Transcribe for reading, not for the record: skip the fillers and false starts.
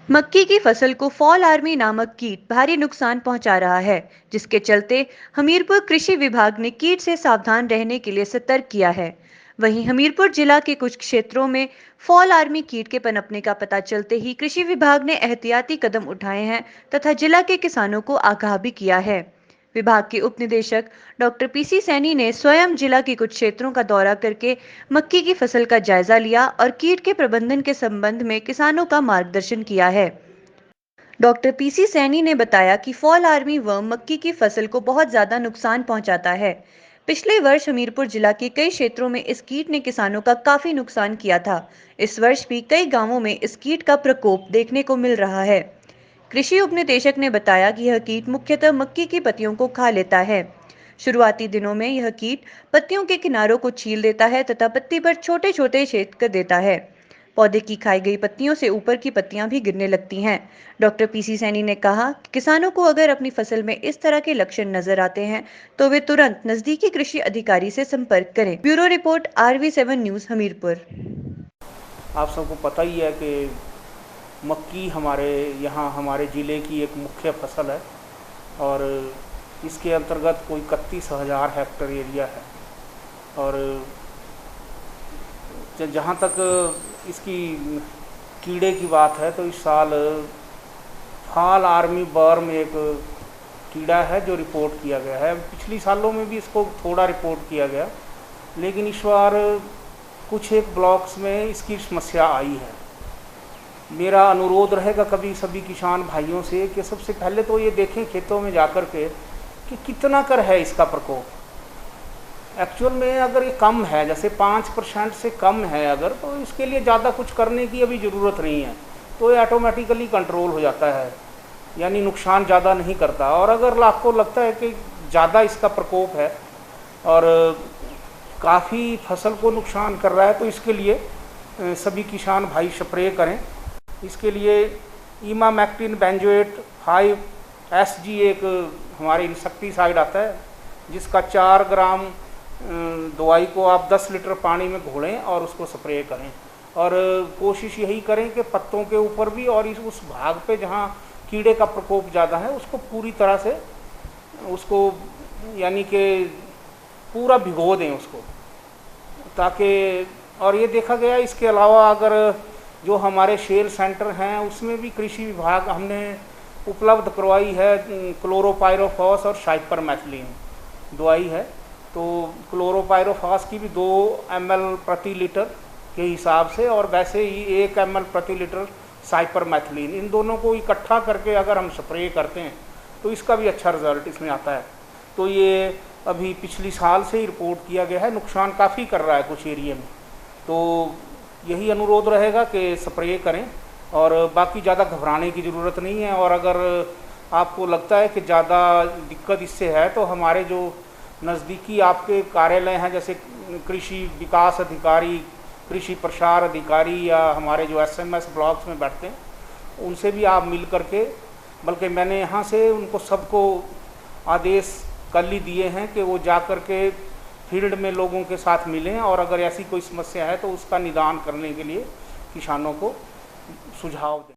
मक्की की फसल को फॉल आर्मी नामक कीट भारी नुकसान पहुंचा रहा है, जिसके चलते हमीरपुर कृषि विभाग ने कीट से सावधान रहने के लिए सतर्क किया है। वहीं हमीरपुर जिला के कुछ क्षेत्रों में फॉल आर्मी कीट के पनपने का पता चलते ही कृषि विभाग ने एहतियाती कदम उठाए हैं तथा जिला के किसानों को आगाह भी किया है। विभाग के उप निदेशक डॉक्टर पीसी सैनी ने स्वयं जिला के कुछ क्षेत्रों का दौरा करके मक्की की फसल का जायजा लिया और कीट के प्रबंधन के संबंध में किसानों का मार्गदर्शन किया है। डॉक्टर पीसी सैनी ने बताया कि फॉल आर्मी वर्म मक्की की फसल को बहुत ज्यादा नुकसान पहुंचाता है। पिछले वर्ष हमीरपुर जिला के कई क्षेत्रों में इस कीट ने किसानों का काफी नुकसान किया था। इस वर्ष भी कई गांवों में इस कीट का प्रकोप देखने को मिल रहा है। कृषि उपनिदेशक ने बताया कि यह कीट मुख्यतः मक्की की पत्तियों को खा लेता है। शुरुआती दिनों में यह कीट पत्तियों के किनारों को छील देता है तथा पत्ती पर छोटे छोटे छेद कर देता है। पौधे की खाई गई पत्तियों से ऊपर की पत्तियां भी गिरने लगती हैं। डॉक्टर पीसी सैनी ने कहा कि किसानों को अगर अपनी फसल में इस तरह के लक्षण नजर आते हैं तो वे तुरंत नजदीकी कृषि अधिकारी से संपर्क करें। Bureau report RV7 news Hamirpur. आप सबको पता ही है कि मक्की हमारे यहाँ हमारे ज़िले की एक मुख्य फसल है और इसके अंतर्गत कोई 31,000 हेक्टेयर एरिया है। और जहाँ तक इसकी कीड़े की बात है तो इस साल फॉल आर्मी वर्म एक कीड़ा है जो रिपोर्ट किया गया है। पिछली सालों में भी इसको थोड़ा रिपोर्ट किया गया, लेकिन इस बार कुछ एक ब्लॉक्स में इसकी समस्या आई है। मेरा अनुरोध रहेगा कभी सभी किसान भाइयों से कि सबसे पहले तो ये देखें खेतों में जाकर के कि कितना कर है इसका प्रकोप। एक्चुअल में अगर ये कम है, जैसे 5% से कम है अगर, तो इसके लिए ज़्यादा कुछ करने की अभी ज़रूरत नहीं है, तो ये ऑटोमेटिकली कंट्रोल हो जाता है, यानी नुकसान ज़्यादा नहीं करता। और अगर आपको लगता है कि ज़्यादा इसका प्रकोप है और काफ़ी फसल को नुकसान कर रहा है, तो इसके लिए सभी किसान भाई स्प्रे करें। इसके लिए इमामेक्टिन बेंजोएट 5 SG एक हमारे इंसेक्टिसाइड आता है, जिसका 4 ग्राम दवाई को आप 10 लीटर पानी में घोलें और उसको स्प्रे करें। और कोशिश यही करें कि पत्तों के ऊपर भी और उस भाग पे जहाँ कीड़े का प्रकोप ज़्यादा है उसको पूरी तरह से उसको यानी कि पूरा भिगो दें उसको, ताकि। और ये देखा गया इसके अलावा अगर जो हमारे शेल सेंटर हैं उसमें भी कृषि विभाग हमने उपलब्ध करवाई है क्लोरोपाइरोफॉस और साइपरमेथलिन दवाई है। तो क्लोरोपाइरोफॉस की भी 2 ml प्रति लीटर के हिसाब से और वैसे ही 1 ml प्रति लीटर साइपरमेथलिन, इन दोनों को इकट्ठा करके अगर हम स्प्रे करते हैं तो इसका भी अच्छा रिजल्ट इसमें आता है। तो ये अभी पिछली साल से ही रिपोर्ट किया गया है, नुकसान काफ़ी कर रहा है कुछ एरिया में। तो यही अनुरोध रहेगा कि स्प्रे करें और बाकी ज़्यादा घबराने की ज़रूरत नहीं है। और अगर आपको लगता है कि ज़्यादा दिक्कत इससे है तो हमारे जो नज़दीकी आपके कार्यालय हैं, जैसे कृषि विकास अधिकारी, कृषि प्रसार अधिकारी या हमारे जो SMS ब्लॉक्स में बैठते हैं, उनसे भी आप मिल करके, बल्कि मैंने यहाँ से उनको सबको आदेश कल ही दिए हैं कि वो जा कर के फील्ड में लोगों के साथ मिलें और अगर ऐसी कोई समस्या है तो उसका निदान करने के लिए किसानों को सुझाव दें।